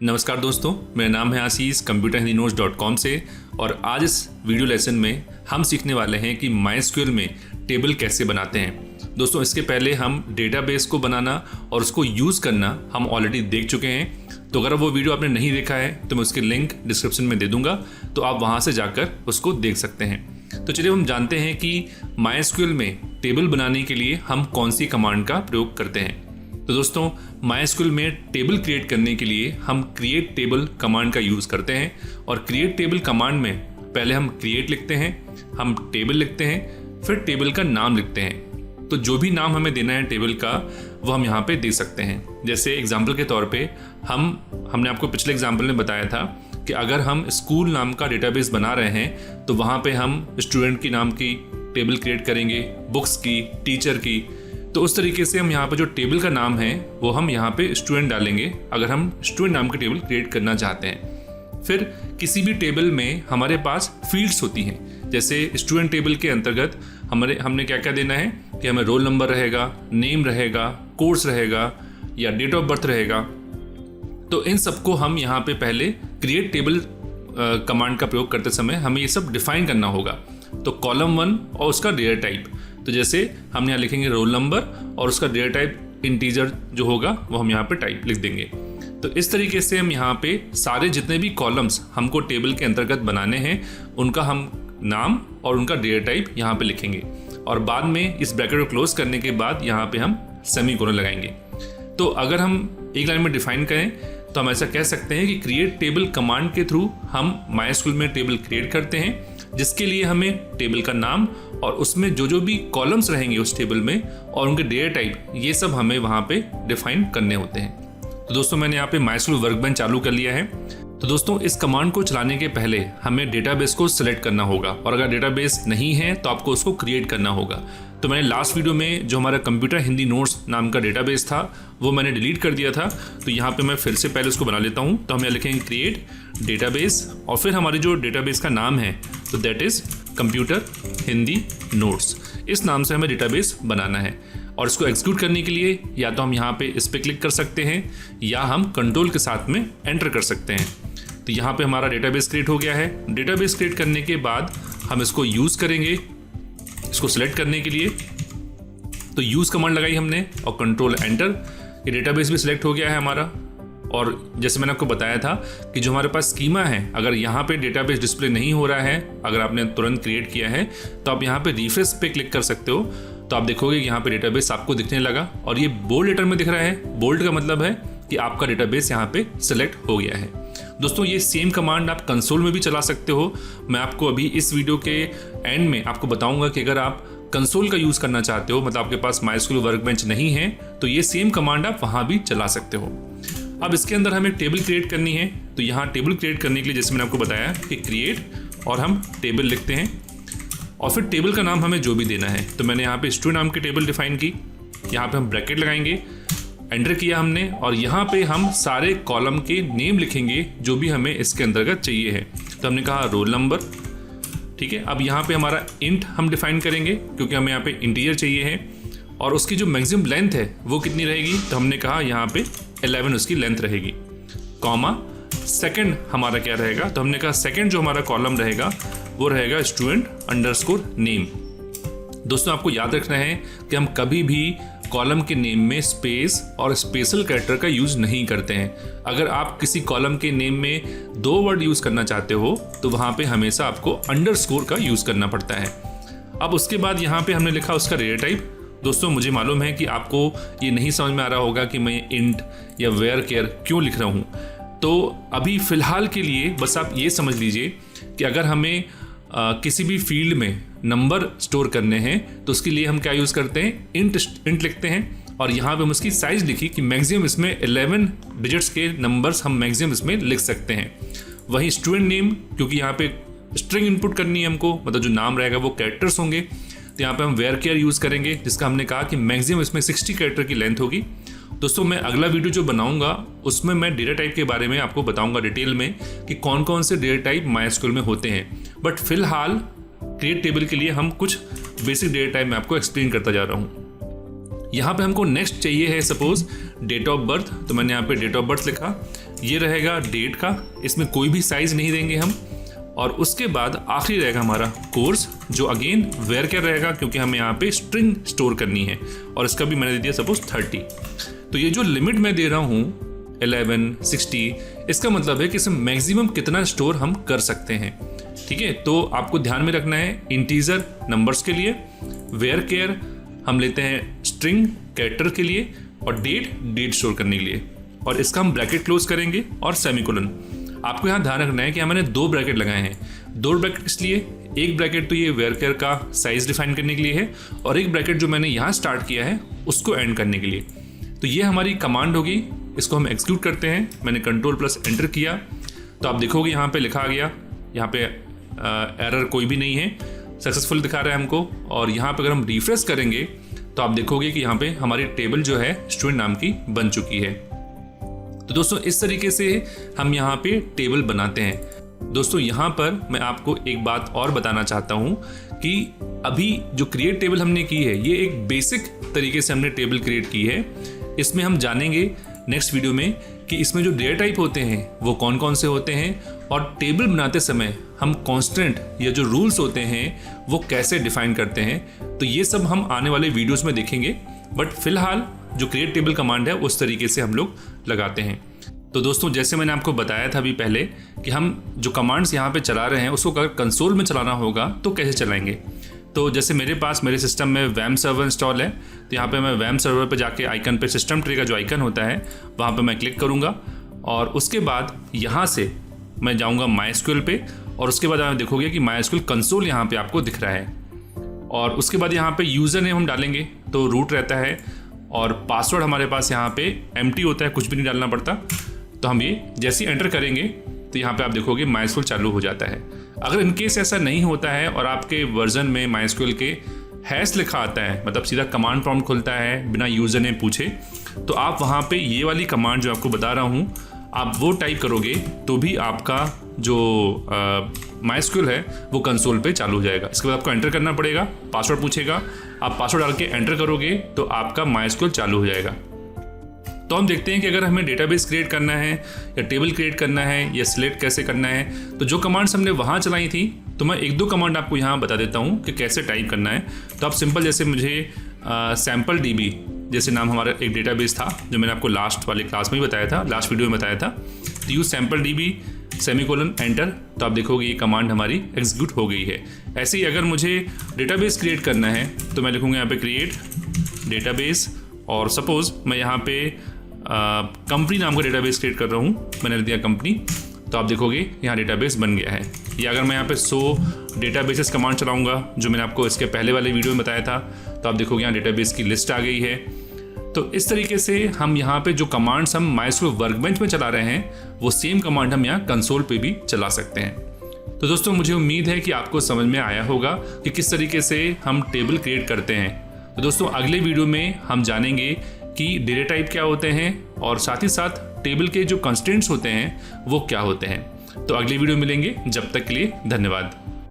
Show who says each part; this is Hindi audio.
Speaker 1: नमस्कार दोस्तों, मेरा नाम है आशीष computerhindinotes.com से। और आज इस वीडियो लेसन में हम सीखने वाले हैं कि MySQL में टेबल कैसे बनाते हैं। दोस्तों, इसके पहले हम डेटाबेस को बनाना और उसको यूज़ करना हम ऑलरेडी देख चुके हैं। तो अगर वो वीडियो आपने नहीं देखा है तो मैं उसकी लिंक डिस्क्रिप्शन में दे दूंगा, तो आप वहाँ से जाकर उसको देख सकते हैं। तो चलिए हम जानते हैं कि MySQL में टेबल बनाने के लिए हम कौन सी कमांड का प्रयोग करते हैं। तो दोस्तों, MySQL में टेबल क्रिएट करने के लिए हम क्रिएट टेबल कमांड का यूज़ करते हैं। और क्रिएट टेबल कमांड में पहले हम क्रिएट लिखते हैं, हम टेबल लिखते हैं, फिर टेबल का नाम लिखते हैं। तो जो भी नाम हमें देना है टेबल का वो हम यहाँ पे दे सकते हैं। जैसे एग्जाम्पल के तौर पे हमने आपको पिछले एग्जाम्पल में बताया था कि अगर हम स्कूल नाम का डेटाबेस बना रहे हैं तो वहाँ पे हम स्टूडेंट की नाम की टेबल क्रिएट करेंगे, बुक्स की, टीचर की। तो उस तरीके से हम यहाँ पे जो टेबल का नाम है वो हम यहाँ पे स्टूडेंट डालेंगे अगर हम स्टूडेंट नाम की टेबल क्रिएट करना चाहते हैं। फिर किसी भी टेबल में हमारे पास फील्ड्स होती हैं। जैसे स्टूडेंट टेबल के अंतर्गत हमने क्या क्या देना है कि हमें रोल नंबर रहेगा, नेम रहेगा, कोर्स रहेगा या डेट ऑफ बर्थ रहेगा। तो इन सबको हम यहाँ पे पहले क्रिएट टेबल कमांड का प्रयोग करते समय हमें ये सब डिफाइन करना होगा। तो कॉलम 1 और उसका डेटा टाइप, तो जैसे हम यहाँ लिखेंगे रोल नंबर और उसका डेटा टाइप इंटीजर जो होगा वो हम यहाँ पे टाइप लिख देंगे। तो इस तरीके से हम यहाँ पे सारे जितने भी कॉलम्स हमको टेबल के अंतर्गत बनाने हैं उनका हम नाम और उनका डेटा टाइप यहाँ पे लिखेंगे। और बाद में इस ब्रैकेट को क्लोज करने के बाद यहाँ पे हम सेमीकोलन लगाएंगे। तो अगर हम एक लाइन में डिफाइन करें तो हम ऐसा कह सकते हैं कि क्रिएट टेबल कमांड के थ्रू हम MySQL में टेबल क्रिएट करते हैं, जिसके लिए हमें टेबल का नाम और उसमें जो भी कॉलम्स रहेंगे उस टेबल में और उनके डेटा टाइप, ये सब हमें वहाँ पे डिफाइन करने होते हैं। तो दोस्तों, मैंने यहाँ पे MySQL वर्कबेंच चालू कर लिया है। तो दोस्तों, इस कमांड को चलाने के पहले हमें डेटाबेस को सिलेक्ट करना होगा और अगर डेटाबेस नहीं है तो आपको उसको क्रिएट करना होगा। तो मैंने लास्ट वीडियो में जो हमारा कंप्यूटर हिंदी नोट्स नाम का डेटाबेस था वो मैंने डिलीट कर दिया था। तो यहाँ पे मैं फिर से पहले उसको बना लेता हूँ। तो हम यहाँ लिखेंगे क्रिएट डेटाबेस और फिर हमारे जो डेटाबेस का नाम है तो that is computer Hindi notes. इस नाम से हमें डेटाबेस बनाना है और इसको एग्जीक्यूट करने के लिए या तो हम यहाँ पे इस पर क्लिक कर सकते हैं या हम कंट्रोल के साथ में एंटर कर सकते हैं। तो यहाँ पे हमारा डेटाबेस क्रिएट हो गया है। डेटाबेस क्रिएट करने के बाद हम इसको यूज़ करेंगे, इसको सिलेक्ट करने के लिए। तो यूज़ कमांड लगाई हमने और कंट्रोल एंटर, ये डेटाबेस भी सिलेक्ट हो गया है हमारा। और जैसे मैंने आपको बताया था कि जो हमारे पास स्कीमा है, अगर यहाँ पे डेटाबेस डिस्प्ले नहीं हो रहा है, अगर आपने तुरंत क्रिएट किया है तो आप यहाँ पे रिफ्रेश पे क्लिक कर सकते हो। तो आप देखोगे कि यहाँ पे डेटाबेस आपको दिखने लगा और ये बोल्ड लेटर में दिख रहा है। बोल्ड का मतलब है कि आपका डेटाबेस यहाँ पे सिलेक्ट हो गया है। दोस्तों, ये सेम कमांड आप कंसोल में भी चला सकते हो। मैं आपको अभी इस वीडियो के एंड में आपको बताऊंगा कि अगर आप कंसोल का यूज़ करना चाहते हो, मतलब आपके पास MySQL वर्कबेंच नहीं है, तो ये सेम कमांड आप वहाँ भी चला सकते हो। अब इसके अंदर हमें टेबल क्रिएट करनी है। तो यहाँ टेबल क्रिएट करने के लिए जैसे मैंने आपको बताया कि क्रिएट और हम टेबल लिखते हैं और फिर टेबल का नाम हमें जो भी देना है। तो मैंने यहाँ पे स्टूडेंट नाम की टेबल डिफाइन की, यहाँ पे हम ब्रैकेट लगाएंगे, एंटर किया हमने और यहाँ पे हम सारे कॉलम के नेम लिखेंगे जो भी हमें इसके अंतर्गत चाहिए है। तो हमने कहा रोल नंबर, ठीक है। अब यहाँ पे हमारा इंट हम डिफाइन करेंगे क्योंकि हमें यहाँ पे इंटीजर चाहिए है और उसकी जो मैक्सिमम लेंथ है वो कितनी रहेगी। तो हमने कहा यहाँ पे 11 उसकी लेंथ रहेगी, कॉमा सेकंड हमारा क्या रहेगा। तो हमने कहा सेकंड जो हमारा कॉलम रहेगा वो रहेगा स्टूडेंट अंडरस्कोर नेम। दोस्तों, आपको याद रखना है कि हम कभी भी कॉलम के नेम में स्पेस और स्पेशल कैरेक्टर का यूज़ नहीं करते हैं। अगर आप किसी कॉलम के नेम में 2 वर्ड यूज़ करना चाहते हो तो वहाँ पे हमेशा आपको अंडरस्कोर का यूज़ करना पड़ता है। अब उसके बाद यहाँ पे हमने लिखा उसका डेटा टाइप। दोस्तों, मुझे मालूम है कि आपको ये नहीं समझ में आ रहा होगा कि मैं इंट या वेयर केयर क्यों लिख रहा हूँ। तो अभी फ़िलहाल के लिए बस आप ये समझ लीजिए कि अगर हमें किसी भी फील्ड में नंबर स्टोर करने हैं तो उसके लिए हम क्या यूज़ करते हैं, इंट लिखते हैं। और यहाँ पे हम उसकी साइज़ लिखी कि मैक्सिमम इसमें 11 डिजिट्स के नंबर्स हम मैक्सिमम इसमें लिख सकते हैं। वहीं स्टूडेंट नेम, क्योंकि यहाँ पे स्ट्रिंग इनपुट करनी है हमको, मतलब जो नाम रहेगा वो कैरेक्टर्स होंगे, तो यहाँ पे हम वेयर केयर यूज़ करेंगे जिसका हमने कहा कि मैक्सिमम इसमें 60 कैरेक्टर की लेंथ होगी। दोस्तों, मैं अगला वीडियो जो बनाऊंगा उसमें मैं डेटा टाइप के बारे में आपको बताऊंगा डिटेल में कि कौन कौन से डेटा टाइप MySQL में होते हैं। बट फिलहाल क्रिएट टेबल के लिए हम कुछ बेसिक डेटा टाइप मैं आपको एक्सप्लेन करता जा रहा हूँ। यहाँ पे हमको नेक्स्ट चाहिए है सपोज डेट ऑफ बर्थ। तो मैंने यहाँ पे डेट ऑफ बर्थ लिखा ये रहेगा डेट का, इसमें कोई भी साइज़ नहीं देंगे हम। और उसके बाद आखिरी रहेगा हमारा कोर्स, जो अगेन वेयर केयर रहेगा क्योंकि हमें यहाँ पे स्ट्रिंग स्टोर करनी है और इसका भी मैंने दे दिया सपोज 30। तो ये जो लिमिट मैं दे रहा हूँ 11, 60, इसका मतलब है कि इसमें मैक्सिमम कितना स्टोर हम कर सकते हैं। ठीक है, तो आपको ध्यान में रखना है इंटीजर नंबर्स के लिए, वेयर केयर हम लेते हैं स्ट्रिंग कैरेक्टर के लिए, और डेट स्टोर करने के लिए। और इसका हम ब्रैकेट क्लोज करेंगे और सेमीकोलन। आपको यहाँ ध्यान रखना है कि मैंने 2 ब्रैकेट लगाए हैं। 2 ब्रैकेट इसलिए, एक ब्रैकेट तो ये वेयर केयर का साइज डिफाइन करने के लिए है, और एक ब्रैकेट जो मैंने यहाँ स्टार्ट किया है उसको एंड करने के लिए। तो ये हमारी कमांड होगी, इसको हम एग्जीक्यूट करते हैं। मैंने Ctrl+Enter किया तो आप देखोगे यहाँ पे लिखा आ गया, यहाँ पे एरर कोई भी नहीं है, सक्सेसफुल दिखा रहा है हमको। और यहाँ पे अगर हम रिफ्रेश करेंगे तो आप देखोगे कि यहाँ पे हमारी टेबल जो है स्टूडेंट नाम की बन चुकी है। तो दोस्तों इस तरीके से हम यहाँ पे टेबल बनाते हैं। दोस्तों यहाँ पर मैं आपको एक बात और बताना चाहता हूँ कि अभी जो क्रिएट टेबल हमने की है, ये एक बेसिक तरीके से हमने टेबल क्रिएट की है। इसमें हम जानेंगे नेक्स्ट वीडियो में कि इसमें जो डेटा टाइप होते हैं वो कौन कौन से होते हैं, और टेबल बनाते समय हम कॉन्स्टेंट या जो रूल्स होते हैं वो कैसे डिफाइन करते हैं। तो ये सब हम आने वाले वीडियोस में देखेंगे, बट फिलहाल जो क्रिएट टेबल कमांड है उस तरीके से हम लोग लगाते हैं। तो दोस्तों जैसे मैंने आपको बताया था अभी पहले कि हम जो कमांड्स यहाँ पे चला रहे हैं उसको अगर कंसोल में चलाना होगा तो कैसे चलाएंगे। तो जैसे मेरे सिस्टम में वैम सर्वर इंस्टॉल है, तो यहाँ पे मैं वैम सर्वर पे जाके आइकन पे सिस्टम ट्री का जो आइकन होता है वहाँ पे मैं क्लिक करूँगा, और उसके बाद यहाँ से मैं जाऊँगा MySQL पे, और उसके बाद आप देखोगे कि MySQL कंसोल यहाँ पे आपको दिख रहा है। और उसके बाद यहाँ पे यूज़र नेम हम डालेंगे तो रूट रहता है, और पासवर्ड हमारे पास यहाँ पे एम्प्टी होता है, कुछ भी नहीं डालना पड़ता। तो हम ये जैसे ही एंटर करेंगे तो यहाँ पे आप देखोगे MySQL चालू हो जाता है। अगर इनकेस ऐसा नहीं होता है और आपके वर्जन में MySQL के हैश लिखा आता है, मतलब सीधा कमांड प्रॉम्प्ट खुलता है बिना यूज़र नेम पूछे, तो आप वहाँ पे ये वाली कमांड जो आपको बता रहा हूँ आप वो टाइप करोगे तो भी आपका जो MySQL है वो कंसोल पे चालू हो जाएगा। इसके बाद आपको एंटर करना पड़ेगा, पासवर्ड पूछेगा, आप पासवर्ड डाल के एंटर करोगे तो आपका MySQL चालू हो जाएगा। तो हम देखते हैं कि अगर हमें डेटाबेस क्रिएट करना है या टेबल क्रिएट करना है या सिलेक्ट कैसे करना है, तो जो कमांड्स हमने वहाँ चलाई थी तो मैं 1-2 कमांड आपको यहाँ बता देता हूँ कि कैसे टाइप करना है। तो आप सिंपल, जैसे मुझे सैम्पल DB जैसे नाम हमारा एक डेटाबेस था जो मैंने आपको लास्ट वाले क्लास में ही बताया था, लास्ट वीडियो में बताया था। तो use sample DB semicolon enter, तो आप देखोगे ये कमांड हमारी एग्जीक्यूट हो गई है। ऐसे ही अगर मुझे डेटाबेस क्रिएट करना है तो मैं लिखूँगा यहाँ पे क्रिएट डेटाबेस, और सपोज मैं यहाँ पे कंपनी नाम का डेटाबेस क्रिएट कर रहा हूँ, मैंने दिया कंपनी, तो आप देखोगे यहाँ डेटाबेस बन गया है। या अगर मैं यहाँ पे 100 डेटाबेसेस कमांड चलाऊँगा जो मैंने आपको इसके पहले वाले वीडियो में बताया था, तो आप देखोगे यहाँ डेटाबेस की लिस्ट आ गई है। तो इस तरीके से हम यहाँ पे जो कमांड्स हम MySQL वर्कबेंच में चला रहे हैं वो सेम कमांड हम यहाँ कंसोल पे भी चला सकते हैं। तो दोस्तों मुझे उम्मीद है कि आपको समझ में आया होगा कि किस तरीके से हम टेबल क्रिएट करते हैं। तो दोस्तों अगले वीडियो में हम जानेंगे कि डेटा टाइप क्या होते हैं और साथ ही साथ टेबल के जो कंस्ट्रेंट्स होते हैं वो क्या होते हैं। तो अगले वीडियो मिलेंगे, जब तक के लिए धन्यवाद।